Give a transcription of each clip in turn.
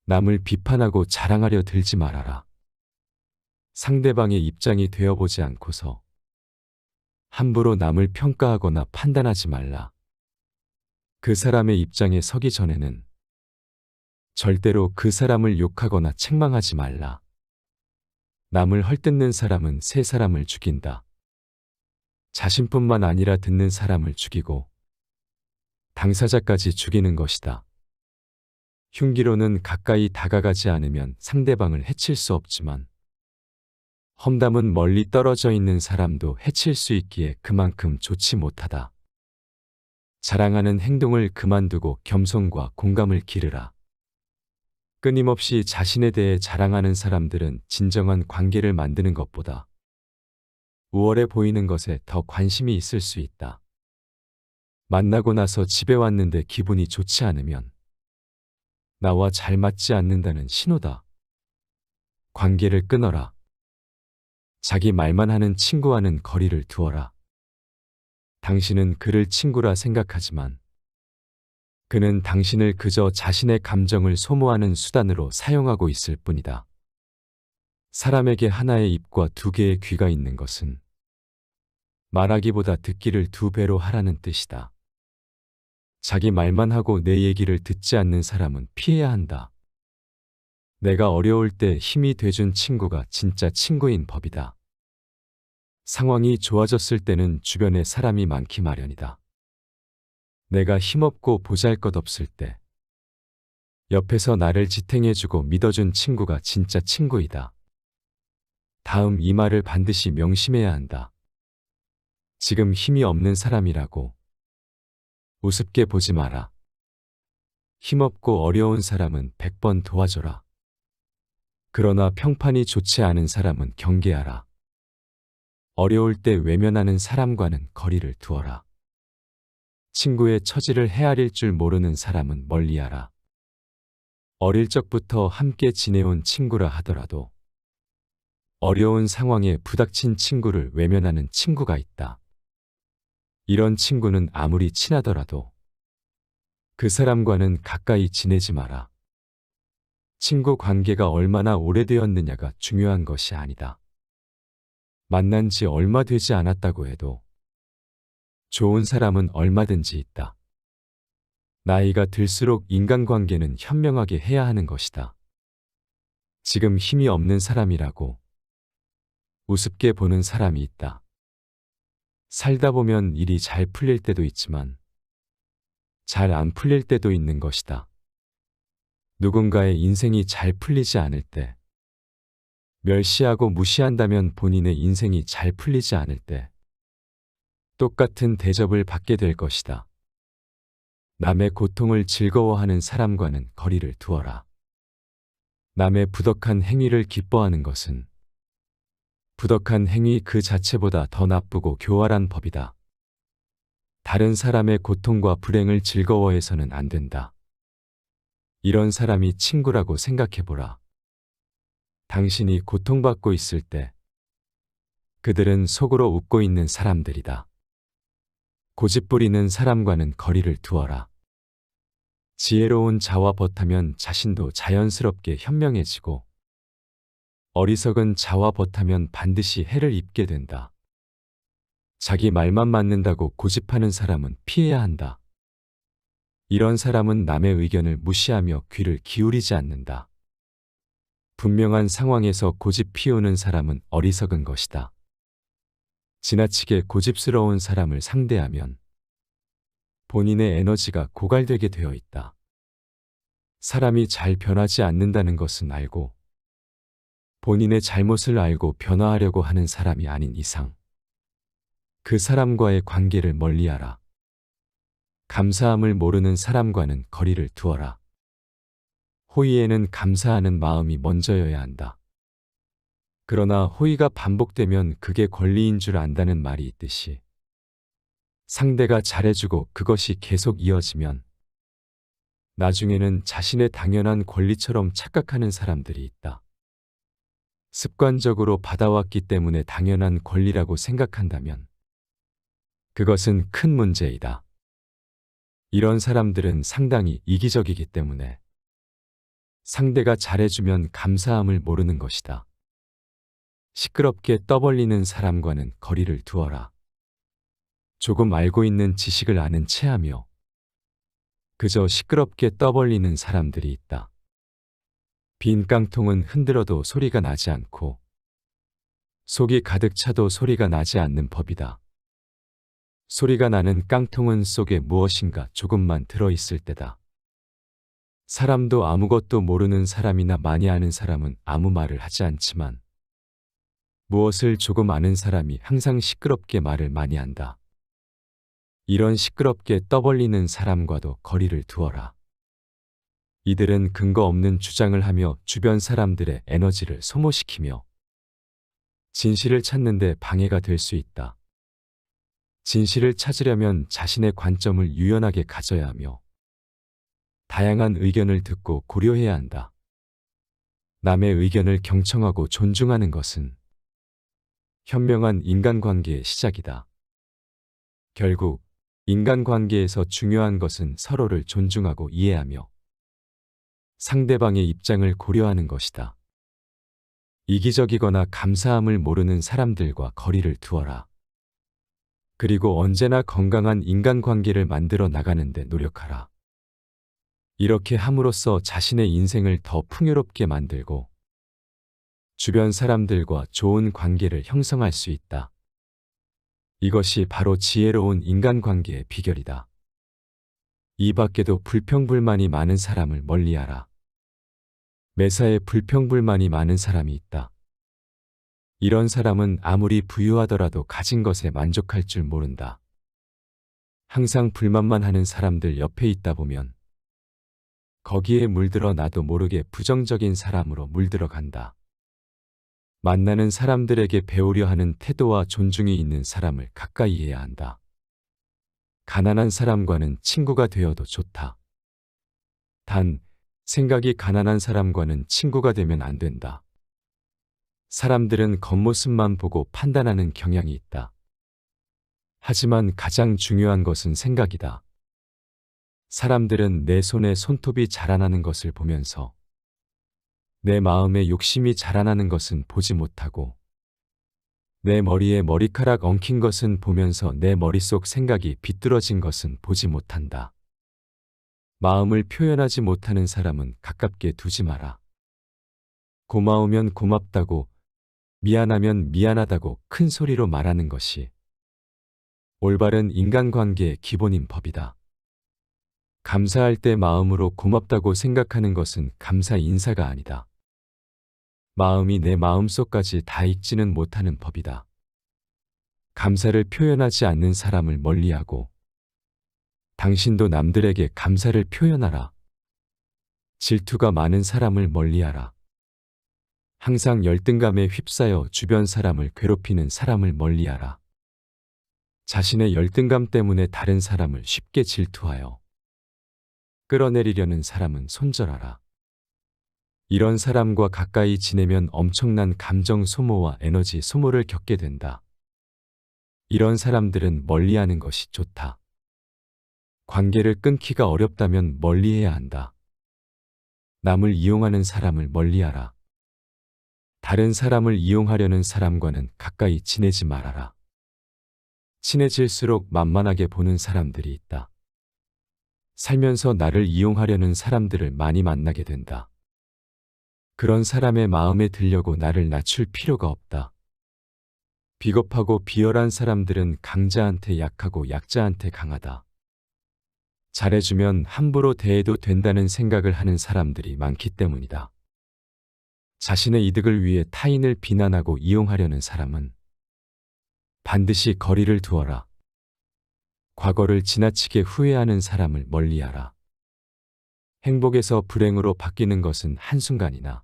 남을 비판하고 자랑하려 들지 말아라. 상대방의 입장이 되어보지 않고서 함부로 남을 평가하거나 판단하지 말라. 그 사람의 입장에 서기 전에는 절대로 그 사람을 욕하거나 책망하지 말라. 남을 헐뜯는 사람은 세 사람을 죽인다. 자신뿐만 아니라 듣는 사람을 죽이고 당사자까지 죽이는 것이다. 흉기로는 가까이 다가가지 않으면 상대방을 해칠 수 없지만 험담은 멀리 떨어져 있는 사람도 해칠 수 있기에 그만큼 좋지 못하다. 자랑하는 행동을 그만두고 겸손과 공감을 기르라. 끊임없이 자신에 대해 자랑하는 사람들은 진정한 관계를 만드는 것보다 우월해 보이는 것에 더 관심이 있을 수 있다. 만나고 나서 집에 왔는데 기분이 좋지 않으면 나와 잘 맞지 않는다는 신호다. 관계를 끊어라. 자기 말만 하는 친구와는 거리를 두어라. 당신은 그를 친구라 생각하지만 그는 당신을 그저 자신의 감정을 소모하는 수단으로 사용하고 있을 뿐이다. 사람에게 하나의 입과 두 개의 귀가 있는 것은 말하기보다 듣기를 2배로 하라는 뜻이다. 자기 말만 하고 내 얘기를 듣지 않는 사람은 피해야 한다. 내가 어려울 때 힘이 돼준 친구가 진짜 친구인 법이다. 상황이 좋아졌을 때는 주변에 사람이 많기 마련이다. 내가 힘없고 보잘것없을 때 옆에서 나를 지탱해주고 믿어준 친구가 진짜 친구이다. 다음 이 말을 반드시 명심해야 한다. 지금 힘이 없는 사람이라고 우습게 보지 마라. 힘없고 어려운 사람은 100번 도와줘라. 그러나 평판이 좋지 않은 사람은 경계하라. 어려울 때 외면하는 사람과는 거리를 두어라. 친구의 처지를 헤아릴 줄 모르는 사람은 멀리하라. 어릴 적부터 함께 지내온 친구라 하더라도 어려운 상황에 부닥친 친구를 외면하는 친구가 있다. 이런 친구는 아무리 친하더라도 그 사람과는 가까이 지내지 마라. 친구 관계가 얼마나 오래되었느냐가 중요한 것이 아니다. 만난 지 얼마 되지 않았다고 해도 좋은 사람은 얼마든지 있다. 나이가 들수록 인간관계는 현명하게 해야 하는 것이다. 지금 힘이 없는 사람이라고 우습게 보는 사람이 있다. 살다 보면 일이 잘 풀릴 때도 있지만 잘 안 풀릴 때도 있는 것이다. 누군가의 인생이 잘 풀리지 않을 때, 멸시하고 무시한다면 본인의 인생이 잘 풀리지 않을 때 똑같은 대접을 받게 될 것이다. 남의 고통을 즐거워하는 사람과는 거리를 두어라. 남의 부덕한 행위를 기뻐하는 것은 부덕한 행위 그 자체보다 더 나쁘고 교활한 법이다. 다른 사람의 고통과 불행을 즐거워해서는 안 된다. 이런 사람이 친구라고 생각해보라. 당신이 고통받고 있을 때 그들은 속으로 웃고 있는 사람들이다. 고집부리는 사람과는 거리를 두어라. 지혜로운 자와 벗하면 자신도 자연스럽게 현명해지고 어리석은 자와 벗하면 반드시 해를 입게 된다. 자기 말만 맞는다고 고집하는 사람은 피해야 한다. 이런 사람은 남의 의견을 무시하며 귀를 기울이지 않는다. 분명한 상황에서 고집 피우는 사람은 어리석은 것이다. 지나치게 고집스러운 사람을 상대하면 본인의 에너지가 고갈되게 되어 있다. 사람이 잘 변하지 않는다는 것은 알고 본인의 잘못을 알고 변화하려고 하는 사람이 아닌 이상 그 사람과의 관계를 멀리하라. 감사함을 모르는 사람과는 거리를 두어라. 호의에는 감사하는 마음이 먼저여야 한다. 그러나 호의가 반복되면 그게 권리인 줄 안다는 말이 있듯이 상대가 잘해주고 그것이 계속 이어지면 나중에는 자신의 당연한 권리처럼 착각하는 사람들이 있다. 습관적으로 받아왔기 때문에 당연한 권리라고 생각한다면 그것은 큰 문제이다. 이런 사람들은 상당히 이기적이기 때문에 상대가 잘해주면 감사함을 모르는 것이다. 시끄럽게 떠벌리는 사람과는 거리를 두어라. 조금 알고 있는 지식을 아는 체하며 그저 시끄럽게 떠벌리는 사람들이 있다. 빈 깡통은 흔들어도 소리가 나지 않고 속이 가득 차도 소리가 나지 않는 법이다. 소리가 나는 깡통은 속에 무엇인가 조금만 들어있을 때다. 사람도 아무것도 모르는 사람이나 많이 아는 사람은 아무 말을 하지 않지만 무엇을 조금 아는 사람이 항상 시끄럽게 말을 많이 한다. 이런 시끄럽게 떠벌리는 사람과도 거리를 두어라. 이들은 근거 없는 주장을 하며 주변 사람들의 에너지를 소모시키며 진실을 찾는데 방해가 될 수 있다. 진실을 찾으려면 자신의 관점을 유연하게 가져야 하며 다양한 의견을 듣고 고려해야 한다. 남의 의견을 경청하고 존중하는 것은 현명한 인간관계의 시작이다. 결국 인간관계에서 중요한 것은 서로를 존중하고 이해하며 상대방의 입장을 고려하는 것이다. 이기적이거나 감사함을 모르는 사람들과 거리를 두어라. 그리고 언제나 건강한 인간관계를 만들어 나가는 데 노력하라. 이렇게 함으로써 자신의 인생을 더 풍요롭게 만들고 주변 사람들과 좋은 관계를 형성할 수 있다. 이것이 바로 지혜로운 인간관계의 비결이다. 이 밖에도 불평불만이 많은 사람을 멀리하라. 매사에 불평불만이 많은 사람이 있다. 이런 사람은 아무리 부유하더라도 가진 것에 만족할 줄 모른다. 항상 불만만 하는 사람들 옆에 있다 보면 거기에 물들어 나도 모르게 부정적인 사람으로 물들어 간다. 만나는 사람들에게 배우려 하는 태도와 존중이 있는 사람을 가까이 해야 한다. 가난한 사람과는 친구가 되어도 좋다. 단, 생각이 가난한 사람과는 친구가 되면 안 된다. 사람들은 겉모습만 보고 판단하는 경향이 있다. 하지만 가장 중요한 것은 생각이다. 사람들은 내 손에 손톱이 자라나는 것을 보면서 내 마음에 욕심이 자라나는 것은 보지 못하고 내 머리에 머리카락 엉킨 것은 보면서 내 머릿속 생각이 비뚤어진 것은 보지 못한다. 마음을 표현하지 못하는 사람은 가깝게 두지 마라. 고마우면 고맙다고, 미안하면 미안하다고 큰 소리로 말하는 것이 올바른 인간관계의 기본인 법이다. 감사할 때 마음으로 고맙다고 생각하는 것은 감사 인사가 아니다. 마음이 내 마음속까지 다 익지는 못하는 법이다. 감사를 표현하지 않는 사람을 멀리하고 당신도 남들에게 감사를 표현하라. 질투가 많은 사람을 멀리하라. 항상 열등감에 휩싸여 주변 사람을 괴롭히는 사람을 멀리하라. 자신의 열등감 때문에 다른 사람을 쉽게 질투하여 끌어내리려는 사람은 손절하라. 이런 사람과 가까이 지내면 엄청난 감정 소모와 에너지 소모를 겪게 된다. 이런 사람들은 멀리하는 것이 좋다. 관계를 끊기가 어렵다면 멀리해야 한다. 남을 이용하는 사람을 멀리하라. 다른 사람을 이용하려는 사람과는 가까이 지내지 말아라. 친해질수록 만만하게 보는 사람들이 있다. 살면서 나를 이용하려는 사람들을 많이 만나게 된다. 그런 사람의 마음에 들려고 나를 낮출 필요가 없다. 비겁하고 비열한 사람들은 강자한테 약하고 약자한테 강하다. 잘해주면 함부로 대해도 된다는 생각을 하는 사람들이 많기 때문이다. 자신의 이득을 위해 타인을 비난하고 이용하려는 사람은 반드시 거리를 두어라. 과거를 지나치게 후회하는 사람을 멀리하라. 행복에서 불행으로 바뀌는 것은 한순간이나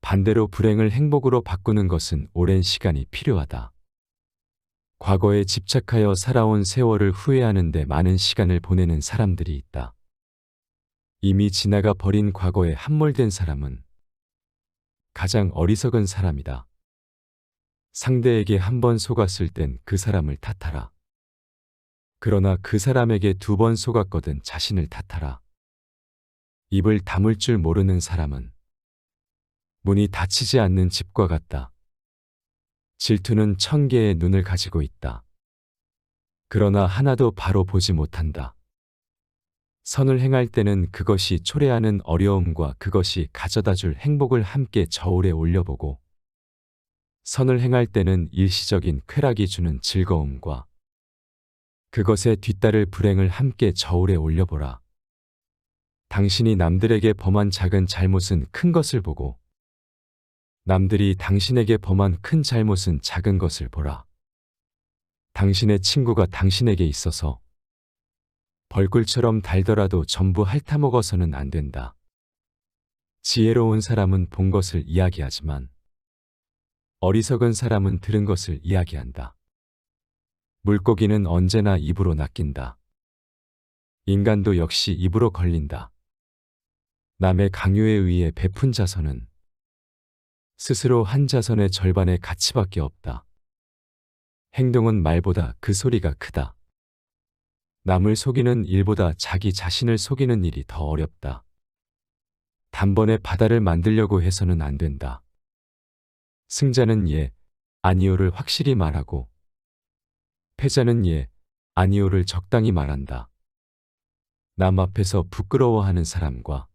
반대로 불행을 행복으로 바꾸는 것은 오랜 시간이 필요하다. 과거에 집착하여 살아온 세월을 후회하는 데 많은 시간을 보내는 사람들이 있다. 이미 지나가 버린 과거에 함몰된 사람은 가장 어리석은 사람이다. 상대에게 한 번 속았을 땐 그 사람을 탓하라. 그러나 그 사람에게 2번 속았거든 자신을 탓하라. 입을 다물 줄 모르는 사람은 문이 닫히지 않는 집과 같다. 질투는 1000개의 눈을 가지고 있다. 그러나 하나도 바로 보지 못한다. 선을 행할 때는 그것이 초래하는 어려움과 그것이 가져다 줄 행복을 함께 저울에 올려보고, 선을 행할 때는 일시적인 쾌락이 주는 즐거움과 그것에 뒤따를 불행을 함께 저울에 올려보라. 당신이 남들에게 범한 작은 잘못은 큰 것을 보고, 남들이 당신에게 범한 큰 잘못은 작은 것을 보라. 당신의 친구가 당신에게 있어서 벌꿀처럼 달더라도 전부 핥아먹어서는 안 된다. 지혜로운 사람은 본 것을 이야기하지만 어리석은 사람은 들은 것을 이야기한다. 물고기는 언제나 입으로 낚인다. 인간도 역시 입으로 걸린다. 남의 강요에 의해 베푼 자선은 스스로 한 자선의 절반의 가치밖에 없다. 행동은 말보다 그 소리가 크다. 남을 속이는 일보다 자기 자신을 속이는 일이 더 어렵다. 단번에 바다를 만들려고 해서는 안 된다. 승자는 예, 아니오를 확실히 말하고, 패자는 예, 아니오를 적당히 말한다. 남 앞에서 부끄러워하는 사람과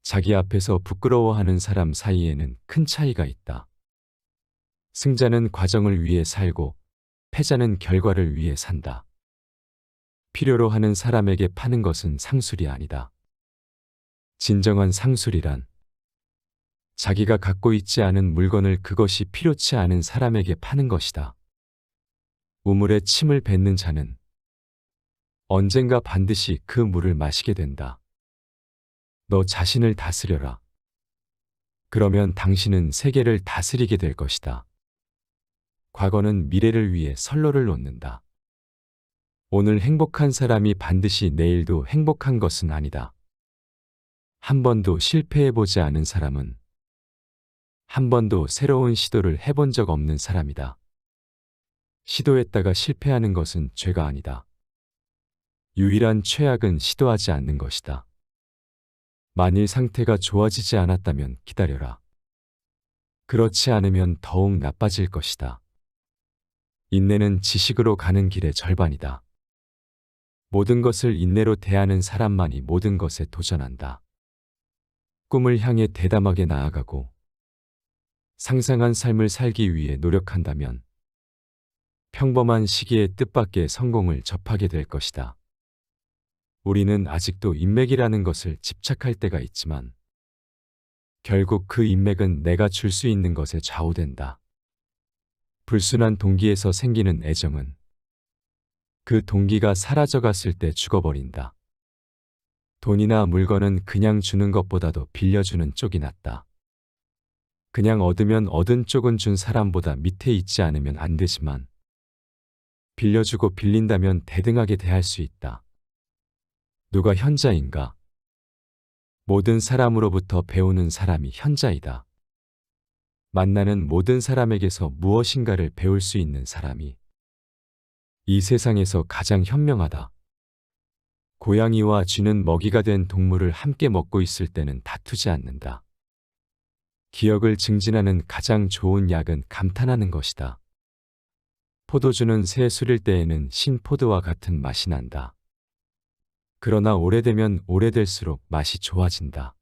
자기 앞에서 부끄러워하는 사람 사이에는 큰 차이가 있다. 승자는 과정을 위해 살고, 패자는 결과를 위해 산다. 필요로 하는 사람에게 파는 것은 상술이 아니다. 진정한 상술이란 자기가 갖고 있지 않은 물건을 그것이 필요치 않은 사람에게 파는 것이다. 우물에 침을 뱉는 자는 언젠가 반드시 그 물을 마시게 된다. 너 자신을 다스려라. 그러면 당신은 세계를 다스리게 될 것이다. 과거는 미래를 위해 선로를 놓는다. 오늘 행복한 사람이 반드시 내일도 행복한 것은 아니다. 한 번도 실패해보지 않은 사람은 한 번도 새로운 시도를 해본 적 없는 사람이다. 시도했다가 실패하는 것은 죄가 아니다. 유일한 최악은 시도하지 않는 것이다. 만일 상태가 좋아지지 않았다면 기다려라. 그렇지 않으면 더욱 나빠질 것이다. 인내는 지식으로 가는 길의 절반이다. 모든 것을 인내로 대하는 사람만이 모든 것에 도전한다. 꿈을 향해 대담하게 나아가고 상상한 삶을 살기 위해 노력한다면 평범한 시기의 뜻밖의 성공을 접하게 될 것이다. 우리는 아직도 인맥이라는 것을 집착할 때가 있지만 결국 그 인맥은 내가 줄 수 있는 것에 좌우된다. 불순한 동기에서 생기는 애정은 그 동기가 사라져갔을 때 죽어버린다. 돈이나 물건은 그냥 주는 것보다도 빌려주는 쪽이 낫다. 그냥 얻으면 얻은 쪽은 준 사람보다 밑에 있지 않으면 안 되지만 빌려주고 빌린다면 대등하게 대할 수 있다. 누가 현자인가? 모든 사람으로부터 배우는 사람이 현자이다. 만나는 모든 사람에게서 무엇인가를 배울 수 있는 사람이 이 세상에서 가장 현명하다. 고양이와 쥐는 먹이가 된 동물을 함께 먹고 있을 때는 다투지 않는다. 기억을 증진하는 가장 좋은 약은 감탄하는 것이다. 포도주는 새 술일 때에는 신포도와 같은 맛이 난다. 그러나 오래되면 오래될수록 맛이 좋아진다.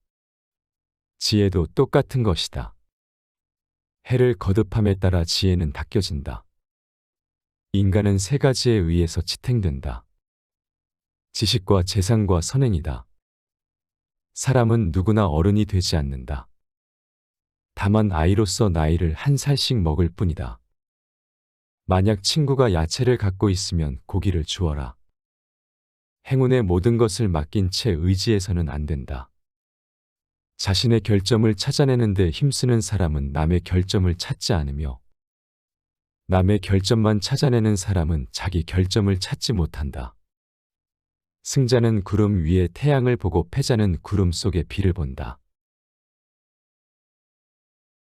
지혜도 똑같은 것이다. 해를 거듭함에 따라 지혜는 닦여진다. 인간은 세 가지에 의해서 지탱된다. 지식과 재산과 선행이다. 사람은 누구나 어른이 되지 않는다. 다만 아이로서 나이를 한 살씩 먹을 뿐이다. 만약 친구가 야채를 갖고 있으면 고기를 주어라. 행운의 모든 것을 맡긴 채 의지해서는 안 된다. 자신의 결점을 찾아내는 데 힘쓰는 사람은 남의 결점을 찾지 않으며 남의 결점만 찾아내는 사람은 자기 결점을 찾지 못한다. 승자는 구름 위에 태양을 보고 패자는 구름 속에 비를 본다.